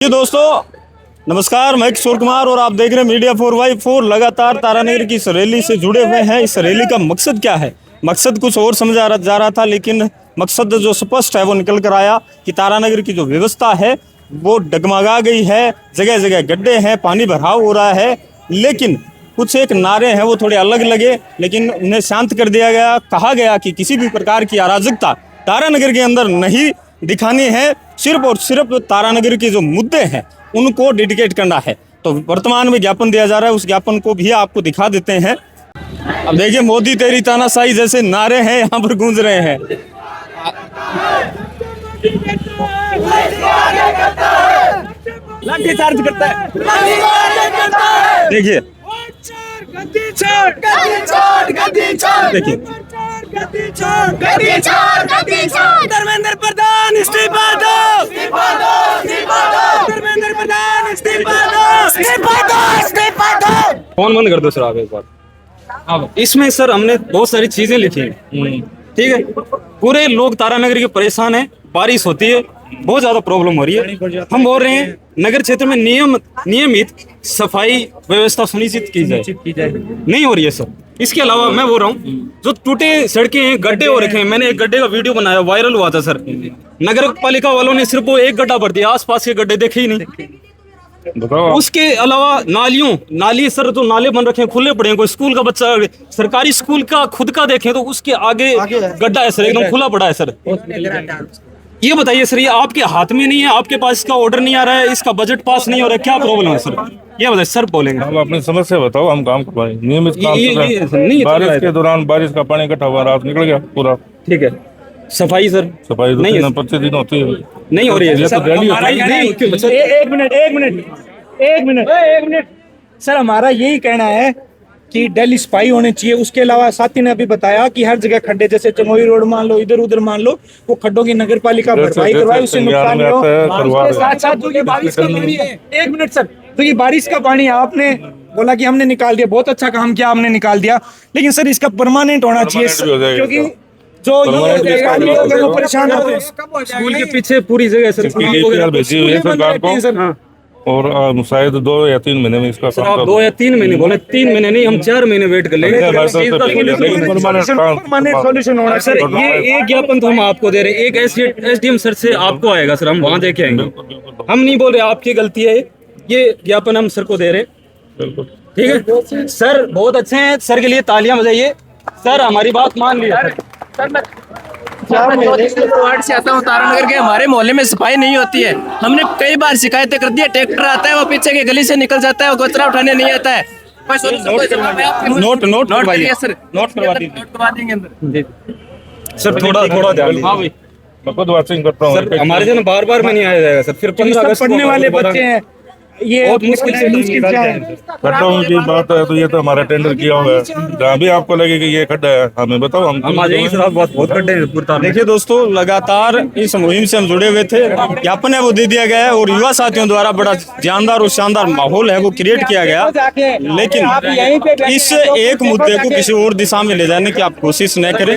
जी दोस्तों नमस्कार, मैं किशोर कुमार और आप देख रहे हैं मीडिया 4x4। लगातार तारानगर की इस रैली से जुड़े हुए हैं। इस रैली का मकसद क्या है? मकसद कुछ और समझा जा रहा था, लेकिन मकसद जो स्पष्ट है वो निकल कर आया कि तारानगर की जो व्यवस्था है वो डगमगा गई है। जगह जगह गड्ढे हैं, पानी भराव हो रहा है, लेकिन कुछ एक नारे हैं वो थोड़े अलग लगे, लेकिन उन्हें शांत कर दिया गया। कहा गया कि किसी भी प्रकार की अराजकता तारानगर के अंदर नहीं दिखानी है, सिर्फ और सिर्फ तारानगर के जो मुद्दे हैं उनको डेडिकेट करना है। तो वर्तमान में ज्ञापन दिया जा रहा है, उस ज्ञापन को भी आपको दिखा देते हैं। अब देखिए, मोदी तेरी तानाशाही जैसे नारे हैं यहाँ पर गूंज रहे हैं। लाठी चार्ज करता है, देखिए देखिए धर्मेंद्र प्रधान इस्तीफा दो, धर्मेंद्र प्रधान इस्तीफा दो। फोन बंद कर दो सर आप एक बार। अब इसमें सर हमने बहुत सारी चीजें लिखी हैं, ठीक है। पूरे लोग तारानगर के परेशान हैं, बारिश होती है, बहुत ज्यादा प्रॉब्लम हो रही है। हम बोल रहे हैं नगर क्षेत्र में नियमित सफाई व्यवस्था सुनिश्चित की जाए, नहीं हो रही है सर। इसके अलावा मैं बोल रहा हूँ जो टूटे सड़कें हैं, गड्ढे हो रखे हैं। मैंने एक गड्ढे का वीडियो बनाया, वायरल हुआ था सर। नगर पालिका वालों ने सिर्फ वो एक गड्ढा भर दिया, आसपास के गड्ढे देखे ही नहीं। उसके अलावा नाली सर, जो नाले बन रखे हैं खुले पड़े हैं। कोई स्कूल का बच्चा, सरकारी स्कूल का खुद का देखें तो उसके आगे गड्ढा है सर, एकदम खुला पड़ा है सर। ये बताइए सर, ये आपके हाथ में नहीं है, आपके पास इसका ऑर्डर नहीं आ रहा है, इसका बजट पास नहीं हो रहा है, क्या प्रॉब्लम है सर? ये बताइए सर, बोलेंगे। हम अपनी समस्या बताओ, हम काम करवाएं। नियमित काम नहीं, बारिश के दौरान बारिश का पानी इकट्ठा हुआ, रात निकल गया पूरा। ठीक है। सफाई सर, सफाई नहीं 25 दिन होती है, नहीं हो रही है ये तो डेली होती है। एक मिनट सर, हमारा यही कहना है कि डेली सफाई होनी चाहिए। उसके अलावा साथी ने अभी बताया कि हर जगह खड्डे, जैसे चमोई रोड मान लो, इधर उधर मान लो, वो खड्डों की नगर पालिका भरपाई करवाए, उससे नुकसान नहीं हो। उसके साथ साथ जो ये बारिश का पानी है, एक मिनट सर, तो ये बारिश का पानी आपने बोला कि हमने निकाल दिया, बहुत अच्छा काम किया, हमने निकाल दिया, लेकिन सर इसका परमानेंट होना चाहिए, क्योंकि जो परेशान होते हैं स्कूल के पीछे पूरी जगह सर भेजी हुई है सरकार को, और शायद 2 या 3 महीने में इसका सर। आप 2 या 3 महीने बोले, 3 महीने नहीं, हम 4 महीने वेट कर लेंगे। सोल्यूशन होना सर, ये एक ज्ञापन तो हम आपको दे रहे हैं, एक एसडीएम सर से आपको आएगा सर, हम वहाँ देखे आएंगे। हम नहीं बोल रहे आपकी गलती है, ये ज्ञापन हम सर को दे रहे हैं, ठीक है सर। बहुत अच्छे हैं, सर के लिए तालियां बजाइए। सर हमारी बात मान लिया सर। वार्ड से आता हूँ तारानगर के, हमारे मोहल्ले में सफाई नहीं होती है। हमने कई बार शिकायतें कर दी है। ट्रैक्टर आता है, वो पीछे की गली से निकल जाता है, वो कचरा उठाने नहीं आता है। नोट करवा देंगे सर, थोड़ा ध्यान। हाँ भाई, मैं खुद वाचिंग करता हूँ सर, हमारे जन बार में नहीं आया जाएगा सर। फिर 15 अगस्त पढ़ने वाले बच्चे हैं, ये बहुत मुश्किल से खड्डों की बात है, तो ये तो हमारा टेंडर किया हुआ है। जहाँ भी आपको लगे कि ये खड्डा है, हमें बताओ, हम आ जाएंगे सर। बहुत खड्डे हैं। देखिए दोस्तों, लगातार इस मुहिम से हम जुड़े हुए थे, ज्ञापन है वो दे दिया गया है, और युवा साथियों द्वारा बड़ा जानदार और शानदार माहौल है वो क्रिएट किया गया। लेकिन इस एक मुद्दे को किसी और दिशा में ले जाने की आप कोशिश न करें।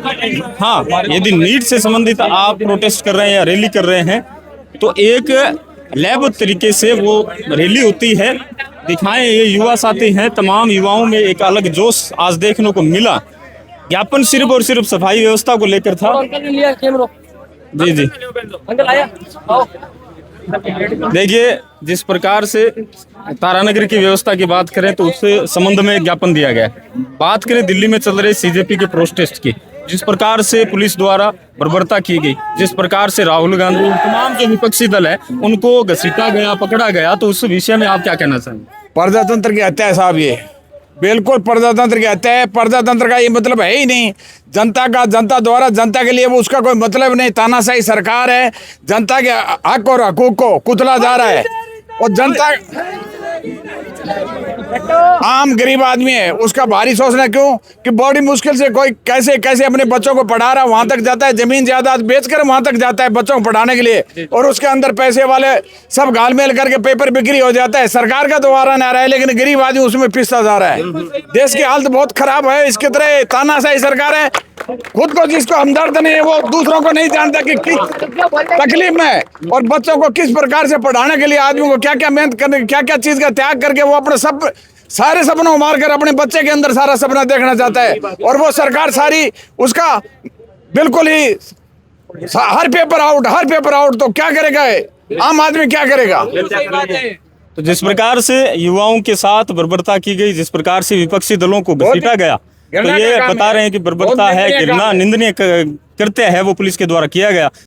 हाँ, यदि नीट से संबंधित आप प्रोटेस्ट कर रहे हैं या रैली कर रहे हैं, तो एक लैब तरीके से वो रैली होती है, दिखाएं। ये युवा साथी हैं, तमाम युवाओं में एक अलग जोश आज देखने को मिला। ज्ञापन सिर्फ और सिर्फ सफाई व्यवस्था को लेकर था। जी देखिए, जिस प्रकार से तारानगर की व्यवस्था की बात करें तो उससे संबंध में ज्ञापन दिया गया। बात करें दिल्ली में चल रहे सीजेपी के प्रोटेस्ट की, जिस प्रकार से पुलिस द्वारा बर्बरता की गई, जिस प्रकार से राहुल गांधी, तमाम जो विपक्षी दल है उनको घसीटा गया, पकड़ा गया, तो उस विषय में आप क्या कहना चाहेंगे? प्रजातंत्र की हत्या है साहब, ये बिल्कुल प्रजातंत्र की हत्या है। प्रजातंत्र का ये मतलब है ही नहीं। जनता का, जनता द्वारा जनता के लिए, वो उसका कोई मतलब नहीं। तानाशाही सरकार है, जनता के हक और हकूक को कुचला जा रहा है। और जनता आम गरीब आदमी है, उसका भारी सोचना क्यों कि बड़ी मुश्किल से कोई कैसे कैसे अपने बच्चों को पढ़ा रहा है, वहां तक जाता है, जमीन जायदाद बेचकर वहां तक जाता है बच्चों को पढ़ाने के लिए, और उसके अंदर पैसे वाले सब घालमेल करके पेपर बिक्री हो जाता है। सरकार का दोबारा ना रहा है, लेकिन गरीब आदमी उसमें पिसता जा रहा है। देश की हालत बहुत खराब है। इसकी तरह तानाशाही सरकार है, खुद को जिसको हमदर्द नहीं है वो दूसरों को नहीं जानता कि किस तकलीफ में है और बच्चों को किस प्रकार से पढ़ाने के लिए आदमी को क्या क्या मेहनत करने क्या क्या चीज का त्याग करके वो अपने सब सारे सपनों को मारकर अपने बच्चे के अंदर सारा सपना देखना चाहता है और वो सरकार सारी उसका बिल्कुल ही हर पेपर आउट तो क्या करेगा आम आदमी क्या करेगा। तो जिस प्रकार से युवाओं के साथ बर्बरता की गई, जिस प्रकार से विपक्षी दलों को घसीटा गया, तो ये बता रहे हैं कि बर्बरता है, घृणा निंदनीय कृत्य है वो पुलिस के द्वारा किया गया।